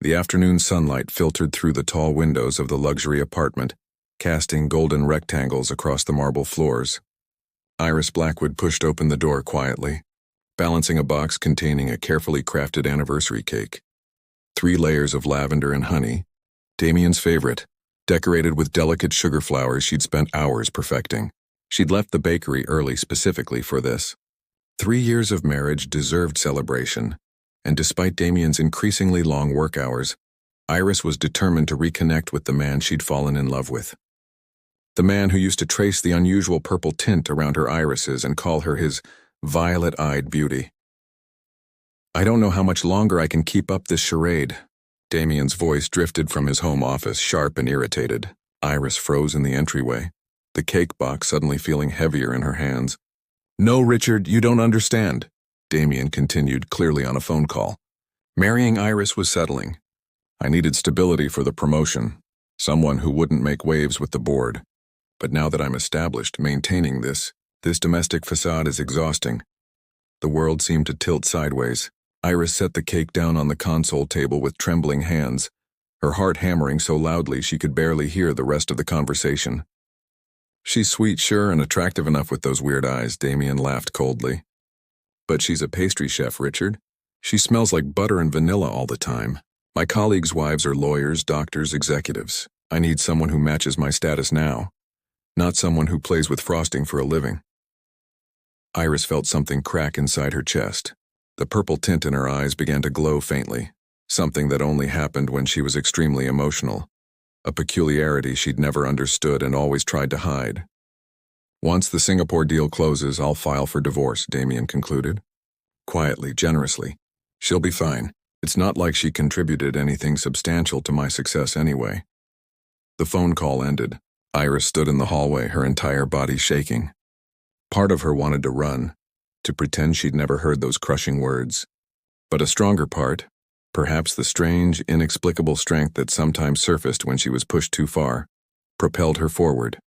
The afternoon sunlight filtered through the tall windows of the luxury apartment, casting golden rectangles across the marble floors. Iris Blackwood pushed open the door quietly, balancing a box containing a carefully crafted anniversary cake. 3 layers of lavender and honey, Damien's favorite, decorated with delicate sugar flowers she'd spent hours perfecting. She'd left the bakery early specifically for this. 3 years of marriage deserved celebration, and despite Damien's increasingly long work hours, Iris was determined to reconnect with the man she'd fallen in love with. The man who used to trace the unusual purple tint around her irises and call her his violet-eyed beauty. "I don't know how much longer I can keep up this charade." Damien's voice drifted from his home office, sharp and irritated. Iris froze in the entryway, the cake box suddenly feeling heavier in her hands. "No, Richard, you don't understand," Damien continued, clearly on a phone call. Marrying Iris was settling. I needed stability for the promotion, someone who wouldn't make waves with the board. But now that I'm established, maintaining this domestic facade is exhausting. The world seemed to tilt sideways. Iris set the cake down on the console table with trembling hands, her heart hammering so loudly she could barely hear the rest of the conversation. "She's sweet, sure, and attractive enough with those weird eyes," Damien laughed coldly. "But she's a pastry chef, Richard. She smells like butter and vanilla all the time. My colleagues' wives are lawyers, doctors, executives. I need someone who matches my status now, not someone who plays with frosting for a living." Iris felt something crack inside her chest. The purple tint in her eyes began to glow faintly, something that only happened when she was extremely emotional, a peculiarity she'd never understood and always tried to hide. "Once the Singapore deal closes, I'll file for divorce," Damien concluded. Quietly, generously. "She'll be fine. It's not like she contributed anything substantial to my success anyway." The phone call ended. Iris stood in the hallway, her entire body shaking. Part of her wanted to run, to pretend she'd never heard those crushing words. But a stronger part, perhaps the strange, inexplicable strength that sometimes surfaced when she was pushed too far, propelled her forward.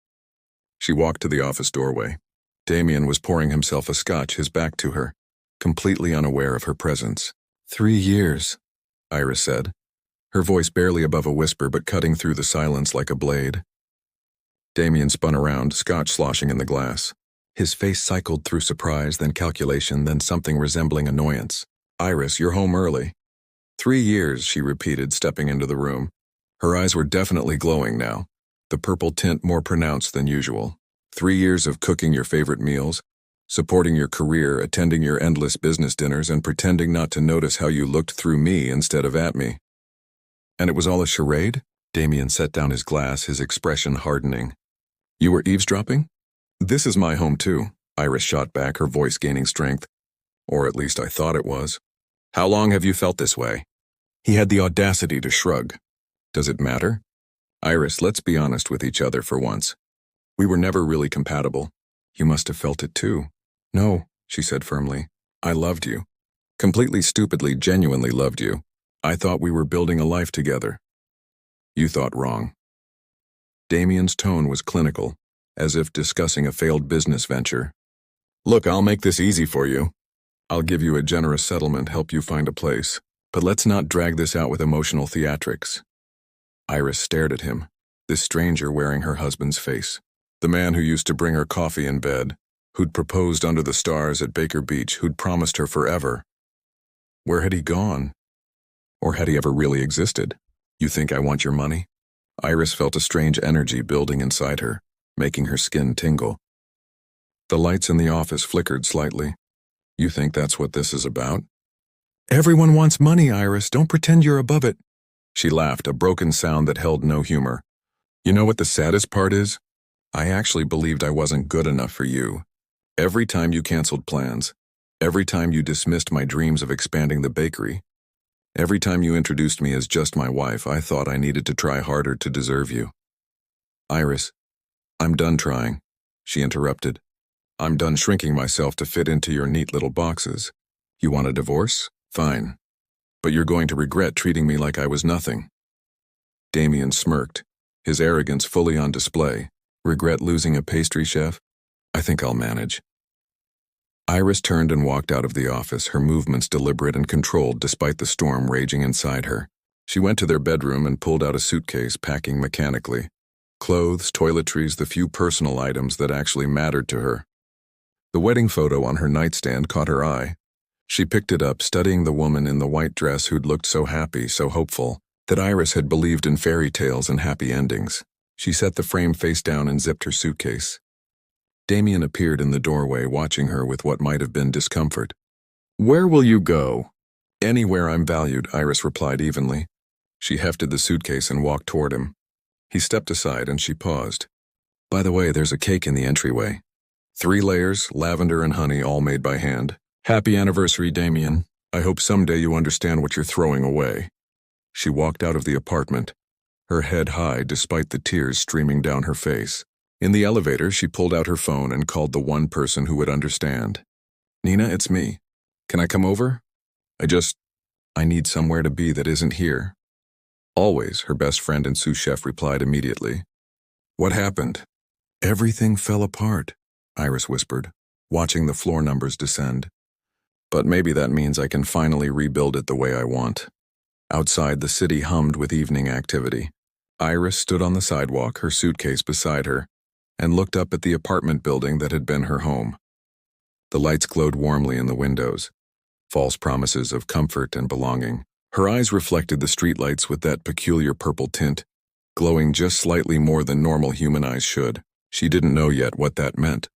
She walked to the office doorway. Damien was pouring himself a scotch, his back to her, completely unaware of her presence. 3 years, Iris said, her voice barely above a whisper but cutting through the silence like a blade. Damien spun around, scotch sloshing in the glass. His face cycled through surprise, then calculation, then something resembling annoyance. "Iris, you're home early." 3 years, she repeated, stepping into the room. Her eyes were definitely glowing now, the purple tint more pronounced than usual. 3 years of cooking your favorite meals, supporting your career, attending your endless business dinners, and pretending not to notice how you looked through me instead of at me. "And it was all a charade?" Damien set down his glass, his expression hardening. "You were eavesdropping?" "This is my home too," Iris shot back, her voice gaining strength. "Or at least I thought it was." "How long have you felt this way?" He had the audacity to shrug. "Does it matter?" "Iris, let's be honest with each other for once. We were never really compatible. You must have felt it too." "No," she said firmly. "I loved you. Completely stupidly, genuinely loved you. I thought we were building a life together." "You thought wrong." Damien's tone was clinical, as if discussing a failed business venture. "Look, I'll make this easy for you. I'll give you a generous settlement, help you find a place. But let's not drag this out with emotional theatrics." Iris stared at him, this stranger wearing her husband's face. The man who used to bring her coffee in bed, who'd proposed under the stars at Baker Beach, who'd promised her forever. Where had he gone? Or had he ever really existed? "You think I want your money?" Iris felt a strange energy building inside her, making her skin tingle. The lights in the office flickered slightly. "You think that's what this is about?" "Everyone wants money, Iris. Don't pretend you're above it." She laughed, a broken sound that held no humor. "You know what the saddest part is? I actually believed I wasn't good enough for you. Every time you canceled plans, every time you dismissed my dreams of expanding the bakery, every time you introduced me as just my wife, I thought I needed to try harder to deserve you." "Iris, I'm done trying," she interrupted. "I'm done shrinking myself to fit into your neat little boxes. You want a divorce? Fine. But you're going to regret treating me like I was nothing." Damien smirked, his arrogance fully on display. "Regret losing a pastry chef? I think I'll manage." Iris turned and walked out of the office, her movements deliberate and controlled despite the storm raging inside her. She went to their bedroom and pulled out a suitcase, packing mechanically. Clothes, toiletries, the few personal items that actually mattered to her. The wedding photo on her nightstand caught her eye. She picked it up, studying the woman in the white dress who'd looked so happy, so hopeful, that Iris had believed in fairy tales and happy endings. She set the frame face down and zipped her suitcase. Damien appeared in the doorway, watching her with what might have been discomfort. "Where will you go?" "Anywhere I'm valued," Iris replied evenly. She hefted the suitcase and walked toward him. He stepped aside and she paused. "By the way, there's a cake in the entryway. 3 layers, lavender and honey, all made by hand. Happy anniversary, Damien. I hope someday you understand what you're throwing away." She walked out of the apartment, her head high despite the tears streaming down her face. In the elevator, she pulled out her phone and called the one person who would understand. "Nina, it's me. Can I come over? I need somewhere to be that isn't here." "Always," her best friend and sous chef replied immediately. "What happened?" "Everything fell apart," Iris whispered, watching the floor numbers descend. "But maybe that means I can finally rebuild it the way I want." Outside, the city hummed with evening activity. Iris stood on the sidewalk, her suitcase beside her, and looked up at the apartment building that had been her home. The lights glowed warmly in the windows, false promises of comfort and belonging. Her eyes reflected the streetlights with that peculiar purple tint, glowing just slightly more than normal human eyes should. She didn't know yet what that meant.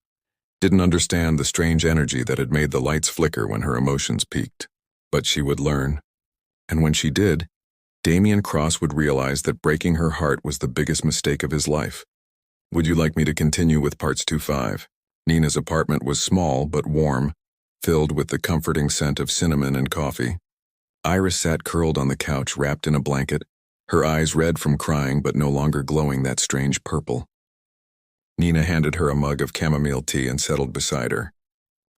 Didn't understand the strange energy that had made the lights flicker when her emotions peaked. But she would learn. And when she did, Damien Cross would realize that breaking her heart was the biggest mistake of his life. Would you like me to continue with parts 2-5? Nina's apartment was small but warm, filled with the comforting scent of cinnamon and coffee. Iris sat curled on the couch, wrapped in a blanket, her eyes red from crying but no longer glowing that strange purple. Nina handed her a mug of chamomile tea and settled beside her.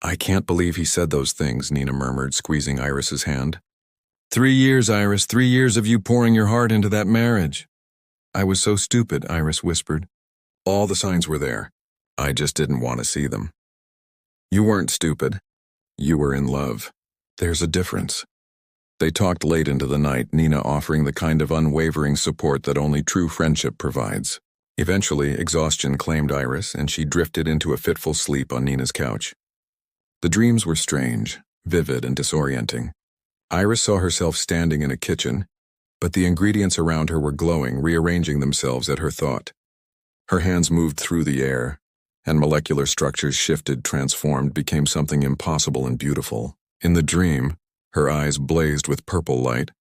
"I can't believe he said those things," Nina murmured, squeezing Iris's hand. 3 years, Iris, 3 years of you pouring your heart into that marriage." "I was so stupid," Iris whispered. "All the signs were there. I just didn't want to see them." "You weren't stupid. You were in love. There's a difference." They talked late into the night, Nina offering the kind of unwavering support that only true friendship provides. Eventually, exhaustion claimed Iris, and she drifted into a fitful sleep on Nina's couch. The dreams were strange, vivid, and disorienting. Iris saw herself standing in a kitchen, but the ingredients around her were glowing, rearranging themselves at her thought. Her hands moved through the air, and molecular structures shifted, transformed, became something impossible and beautiful. In the dream, her eyes blazed with purple light,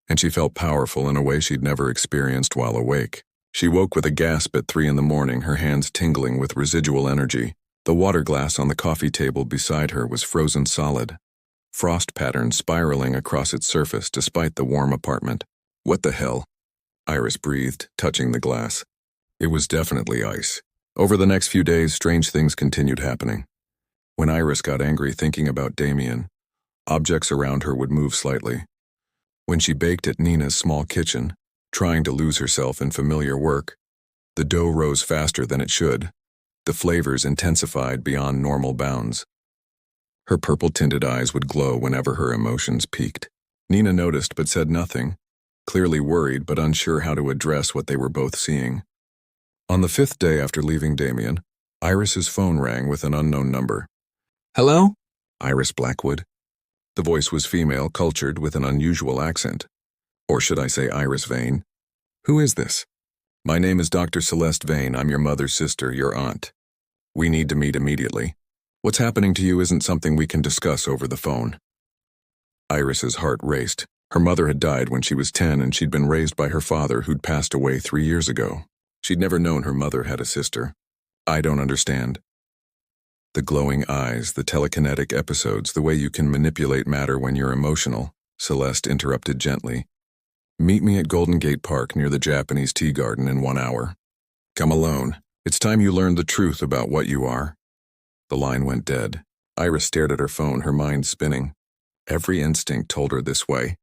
and she felt powerful in a way she'd never experienced while awake. She woke with a gasp at 3 a.m, her hands tingling with residual energy. The water glass on the coffee table beside her was frozen solid, frost patterns spiraling across its surface despite the warm apartment. "What the hell?" Iris breathed, touching the glass. It was definitely ice. Over the next few days, strange things continued happening. When Iris got angry thinking about Damien, objects around her would move slightly. When she baked at Nina's small kitchen, trying to lose herself in familiar work, the dough rose faster than it should. The flavors intensified beyond normal bounds. Her purple-tinted eyes would glow whenever her emotions peaked. Nina noticed but said nothing, clearly worried but unsure how to address what they were both seeing. On the 5th day after leaving Damien, Iris's phone rang with an unknown number. "Hello?" Iris Blackwood. The voice was female, cultured, with an unusual accent. Or should I say Iris Vane? "Who is this?" "My name is Dr. Celeste Vane. I'm your mother's sister, your aunt. We need to meet immediately. What's happening to you isn't something we can discuss over the phone." Iris's heart raced. Her mother had died when she was 10 and she'd been raised by her father who'd passed away 3 years ago. She'd never known her mother had a sister. "I don't understand." The glowing eyes, the telekinetic episodes, the way you can manipulate matter when you're emotional, Celeste interrupted gently. "Meet me at Golden Gate Park near the Japanese tea garden in 1 hour. Come alone. It's time you learned the truth about what you are." The line went dead. Iris stared at her phone, her mind spinning. Every instinct told her this way.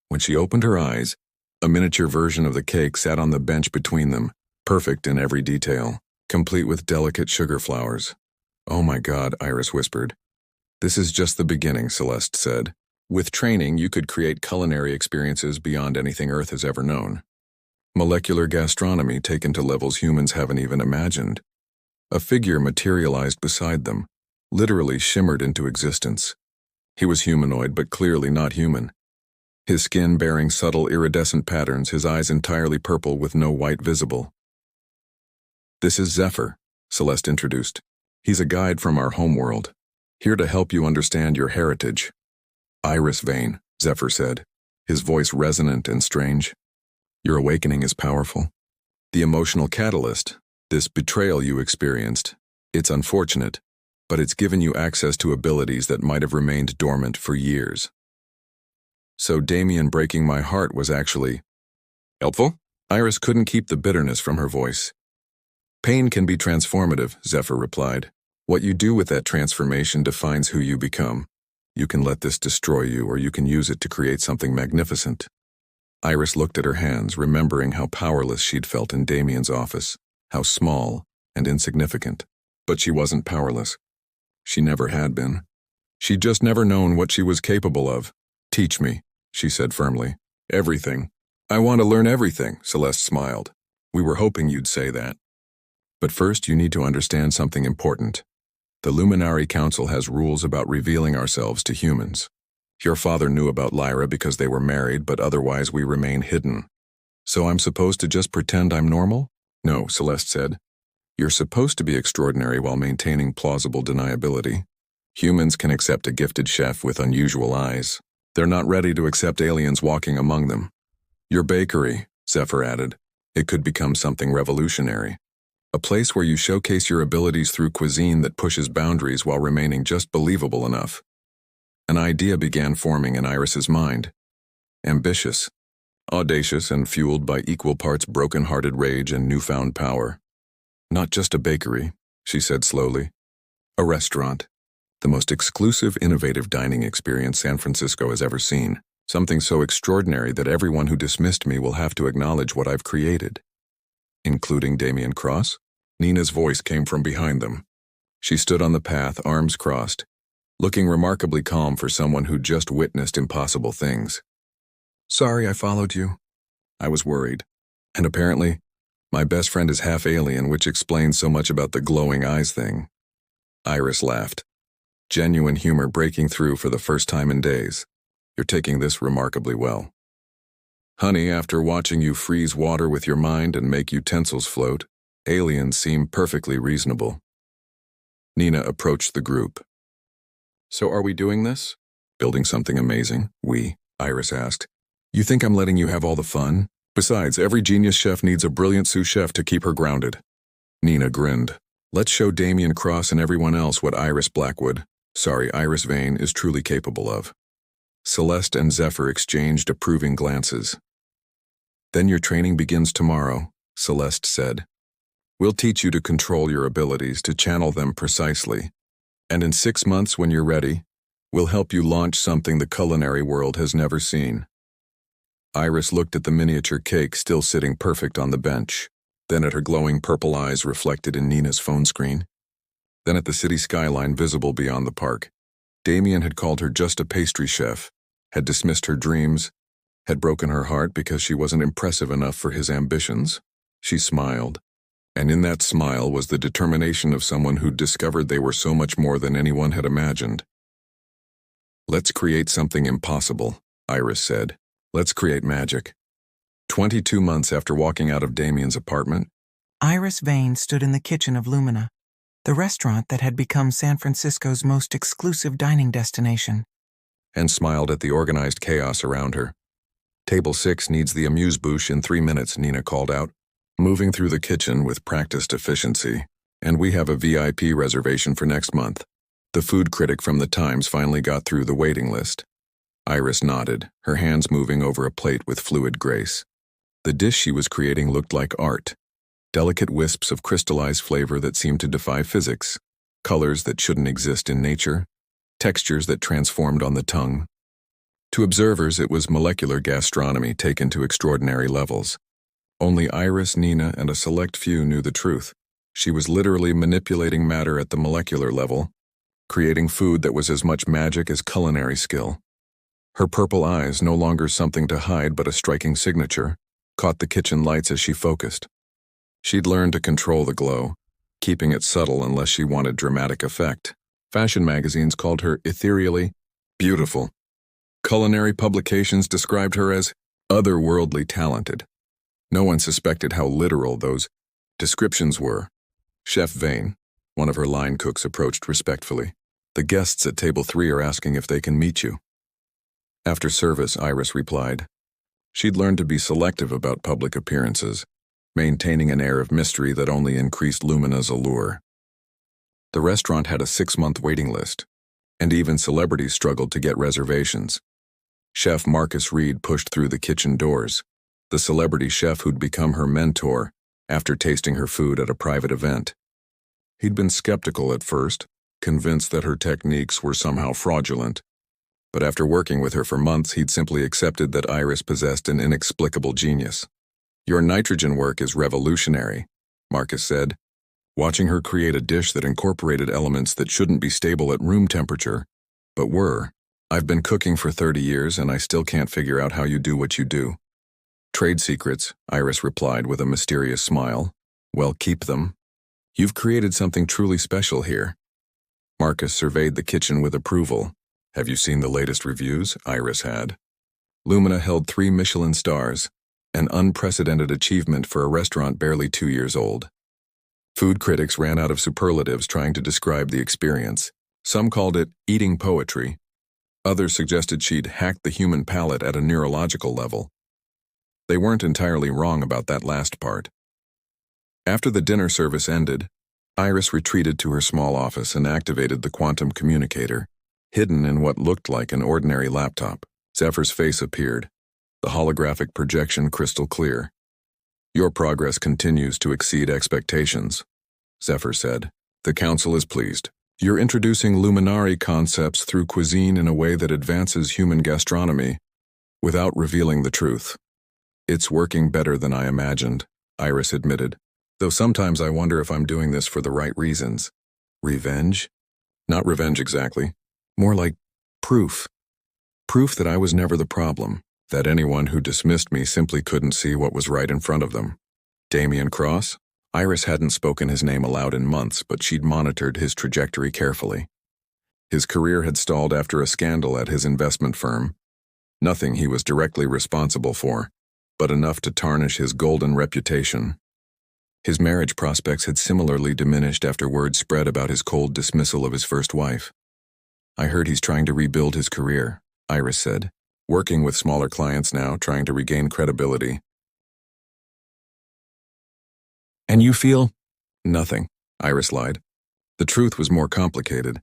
When she opened her eyes, a miniature version of the cake sat on the bench between them, perfect in every detail, complete with delicate sugar flowers. "Oh my God," Iris whispered. This is just the beginning, Celeste said. With training, you could create culinary experiences beyond anything Earth has ever known. Molecular gastronomy taken to levels humans haven't even imagined. A figure materialized beside them, literally shimmered into existence. He was humanoid, but clearly not human. His skin bearing subtle iridescent patterns, his eyes entirely purple with no white visible. This is Zephyr, Celeste introduced. He's a guide from our homeworld, here to help you understand your heritage. Iris vein, Zephyr said, his voice resonant and strange. Your awakening is powerful. The emotional catalyst, this betrayal you experienced, it's unfortunate, but it's given you access to abilities that might have remained dormant for years. So Damien breaking my heart was actually helpful? Iris couldn't keep the bitterness from her voice. Pain can be transformative, Zephyr replied. What you do with that transformation defines who you become. You can let this destroy you, or you can use it to create something magnificent. Iris looked at her hands, remembering how powerless she'd felt in Damien's office, how small and insignificant. But she wasn't powerless. She never had been. She'd just never known what she was capable of. Teach me, she said firmly. Everything. I want to learn everything, Celeste smiled. We were hoping you'd say that. But first, you need to understand something important. The Luminary Council has rules about revealing ourselves to humans. Your father knew about Lyra because they were married, but otherwise we remain hidden. So I'm supposed to just pretend I'm normal? No, Celeste said. You're supposed to be extraordinary while maintaining plausible deniability. Humans can accept a gifted chef with unusual eyes. They're not ready to accept aliens walking among them. Your bakery, Zephyr added. It could become something revolutionary. A place where you showcase your abilities through cuisine that pushes boundaries while remaining just believable enough. An idea began forming in Iris's mind. Ambitious, audacious, and fueled by equal parts broken-hearted rage and newfound power. Not just a bakery, she said slowly. A restaurant. The most exclusive, innovative dining experience San Francisco has ever seen. Something so extraordinary that everyone who dismissed me will have to acknowledge what I've created. Including Damien Cross? Nina's voice came from behind them. She stood on the path, arms crossed, looking remarkably calm for someone who'd just witnessed impossible things. Sorry I followed you. I was worried. And apparently, my best friend is half alien, which explains so much about the glowing eyes thing. Iris laughed. Genuine humor breaking through for the first time in days. You're taking this remarkably well. Honey, after watching you freeze water with your mind and make utensils float, aliens seem perfectly reasonable. Nina approached the group. So are we doing this? Building something amazing? Iris asked. You think I'm letting you have all the fun? Besides, every genius chef needs a brilliant sous chef to keep her grounded. Nina grinned. Let's show Damien Cross and everyone else what Iris Vane is truly capable of. Celeste and Zephyr exchanged approving glances. Then your training begins tomorrow, Celeste said. We'll teach you to control your abilities, to channel them precisely. And in 6 months, when you're ready, we'll help you launch something the culinary world has never seen. Iris looked at the miniature cake still sitting perfect on the bench, then at her glowing purple eyes reflected in Nina's phone screen, then at the city skyline visible beyond the park. Damien had called her just a pastry chef, had dismissed her dreams, had broken her heart because she wasn't impressive enough for his ambitions. She smiled, and in that smile was the determination of someone who'd discovered they were so much more than anyone had imagined. Let's create something impossible, Iris said. Let's create magic. 22 months after walking out of Damien's apartment, Iris Vane stood in the kitchen of Lumina, the restaurant that had become San Francisco's most exclusive dining destination, and smiled at the organized chaos around her. Table 6 needs the amuse-bouche in 3 minutes, Nina called out, moving through the kitchen with practiced efficiency. And we have a VIP reservation for next month. The food critic from the Times finally got through the waiting list. Iris nodded, her hands moving over a plate with fluid grace. The dish she was creating looked like art. Delicate wisps of crystallized flavor that seemed to defy physics, colors that shouldn't exist in nature, textures that transformed on the tongue. To observers, it was molecular gastronomy taken to extraordinary levels. Only Iris, Nina, and a select few knew the truth. She was literally manipulating matter at the molecular level, creating food that was as much magic as culinary skill. Her purple eyes, no longer something to hide but a striking signature, caught the kitchen lights as she focused. She'd learned to control the glow, keeping it subtle unless she wanted dramatic effect. Fashion magazines called her ethereally beautiful. Culinary publications described her as otherworldly talented. No one suspected how literal those descriptions were. Chef Vane, one of her line cooks, approached respectfully. "The guests at table 3 are asking if they can meet you." After service, Iris replied. She'd learned to be selective about public appearances, maintaining an air of mystery that only increased Lumina's allure. The restaurant had a 6-month waiting list, and even celebrities struggled to get reservations. Chef Marcus Reed pushed through the kitchen doors, the celebrity chef who'd become her mentor after tasting her food at a private event. He'd been skeptical at first, convinced that her techniques were somehow fraudulent, but after working with her for months, he'd simply accepted that Iris possessed an inexplicable genius. "Your nitrogen work is revolutionary," Marcus said, watching her create a dish that incorporated elements that shouldn't be stable at room temperature, but were. "I've been cooking for 30 years and I still can't figure out how you do what you do." "Trade secrets," Iris replied with a mysterious smile. "Well, keep them. You've created something truly special here." Marcus surveyed the kitchen with approval. "Have you seen the latest reviews?" Iris had. Lumina held 3 Michelin stars, an unprecedented achievement for a restaurant barely 2 years old. Food critics ran out of superlatives trying to describe the experience. Some called it eating poetry. Others suggested she'd hacked the human palate at a neurological level. They weren't entirely wrong about that last part. After the dinner service ended, Iris retreated to her small office and activated the quantum communicator. Hidden in what looked like an ordinary laptop, Zephyr's face appeared, the holographic projection crystal clear. "Your progress continues to exceed expectations," Zephyr said. "The council is pleased. You're introducing luminary concepts through cuisine in a way that advances human gastronomy without revealing the truth. It's working better than I imagined," Iris admitted, "though sometimes I wonder if I'm doing this for the right reasons." "Revenge?" "Not revenge exactly. More like proof. Proof that I was never the problem, that anyone who dismissed me simply couldn't see what was right in front of them." Damian Cross? Iris hadn't spoken his name aloud in months, but she'd monitored his trajectory carefully. His career had stalled after a scandal at his investment firm. Nothing he was directly responsible for, but enough to tarnish his golden reputation. His marriage prospects had similarly diminished after word spread about his cold dismissal of his first wife. "I heard he's trying to rebuild his career," Iris said, "working with smaller clients now, trying to regain credibility." "And you feel?" "Nothing," Iris lied. The truth was more complicated.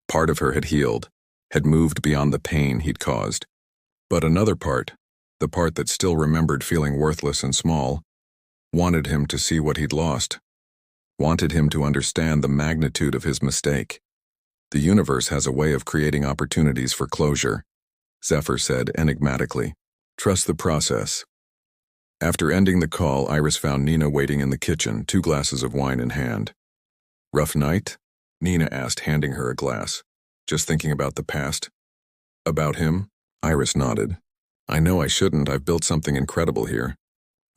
Part of her had healed, had moved beyond the pain he'd caused. But another part, the part that still remembered feeling worthless and small, wanted him to see what he'd lost, wanted him to understand the magnitude of his mistake. "The universe has a way of creating opportunities for closure," Zephyr said enigmatically. "Trust the process." After ending the call, Iris found Nina waiting in the kitchen, 2 glasses of wine in hand. "Rough night?" Nina asked, handing her a glass. "Just thinking about the past?" "About him?" Iris nodded. "I know I shouldn't. I've built something incredible here.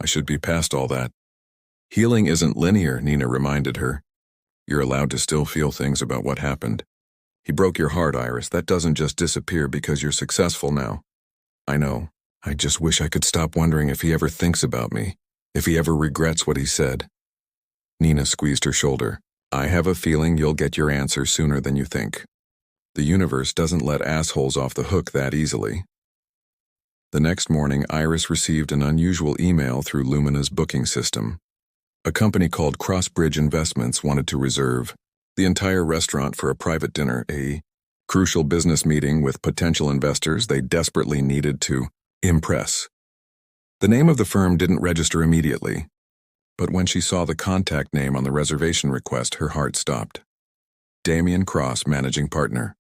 I should be past all that." "Healing isn't linear," Nina reminded her. "You're allowed to still feel things about what happened. He broke your heart, Iris. That doesn't just disappear because you're successful now." "I know. I just wish I could stop wondering if he ever thinks about me, if he ever regrets what he said." Nina squeezed her shoulder. "I have a feeling you'll get your answer sooner than you think. The universe doesn't let assholes off the hook that easily." The next morning, Iris received an unusual email through Lumina's booking system. A company called Crossbridge Investments wanted to reserve the entire restaurant for a private dinner, a crucial business meeting with potential investors they desperately needed to impress. The name of the firm didn't register immediately, but when she saw the contact name on the reservation request, her heart stopped. Damian Cross, managing partner.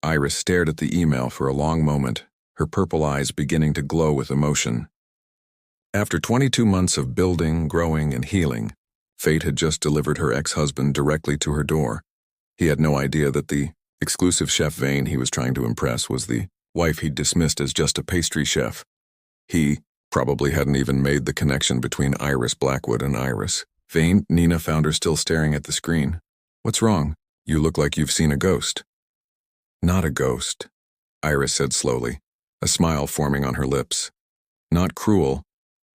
Iris stared at the email for a long moment, her purple eyes beginning to glow with emotion. After 22 months of building, growing, and healing, fate had just delivered her ex-husband directly to her door. He had no idea that the exclusive chef Vane he was trying to impress was the wife he'd dismissed as just a pastry chef. He probably hadn't even made the connection between Iris Blackwood and Iris. Vane, Nina found her still staring at the screen. "What's wrong? You look like you've seen a ghost." "Not a ghost," Iris said slowly, a smile forming on her lips. "Not cruel,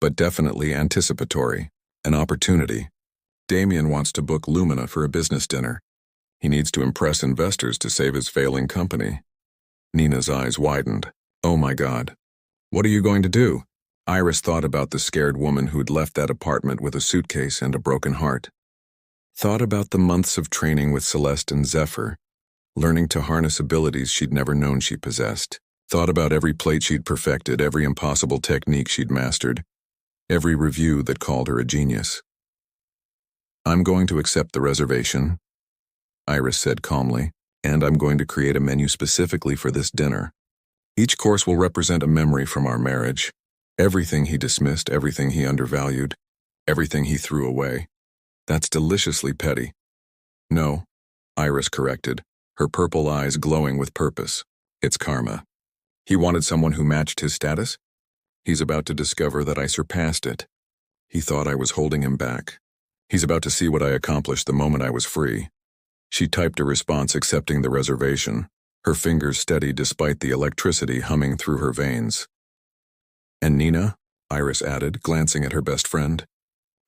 but definitely anticipatory. An opportunity. Damien wants to book Lumina for a business dinner. He needs to impress investors to save his failing company." Nina's eyes widened. "Oh my God. What are you going to do?" Iris thought about the scared woman who'd left that apartment with a suitcase and a broken heart. Thought about the months of training with Celeste and Zephyr, learning to harness abilities she'd never known she possessed. Thought about every plate she'd perfected, every impossible technique she'd mastered, every review that called her a genius. "I'm going to accept the reservation," Iris said calmly, "and I'm going to create a menu specifically for this dinner. Each course will represent a memory from our marriage. Everything he dismissed, everything he undervalued, everything he threw away. That's deliciously petty." "No," Iris corrected, her purple eyes glowing with purpose. "It's karma. He wanted someone who matched his status? He's about to discover that I surpassed it. He thought I was holding him back. He's about to see what I accomplished the moment I was free." She typed a response accepting the reservation, her fingers steady despite the electricity humming through her veins. "And Nina," Iris added, glancing at her best friend,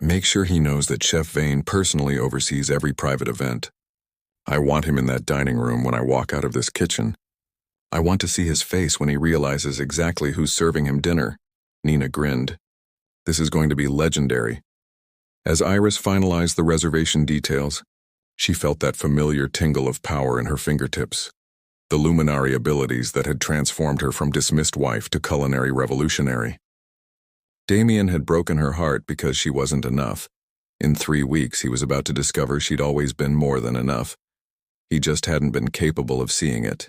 "make sure he knows that Chef Vane personally oversees every private event. I want him in that dining room when I walk out of this kitchen. I want to see his face when he realizes exactly who's serving him dinner." Nina grinned. "This is going to be legendary." As Iris finalized the reservation details, she felt that familiar tingle of power in her fingertips. The luminary abilities that had transformed her from dismissed wife to culinary revolutionary. Damien had broken her heart because she wasn't enough. In 3 weeks, he was about to discover she'd always been more than enough. He just hadn't been capable of seeing it.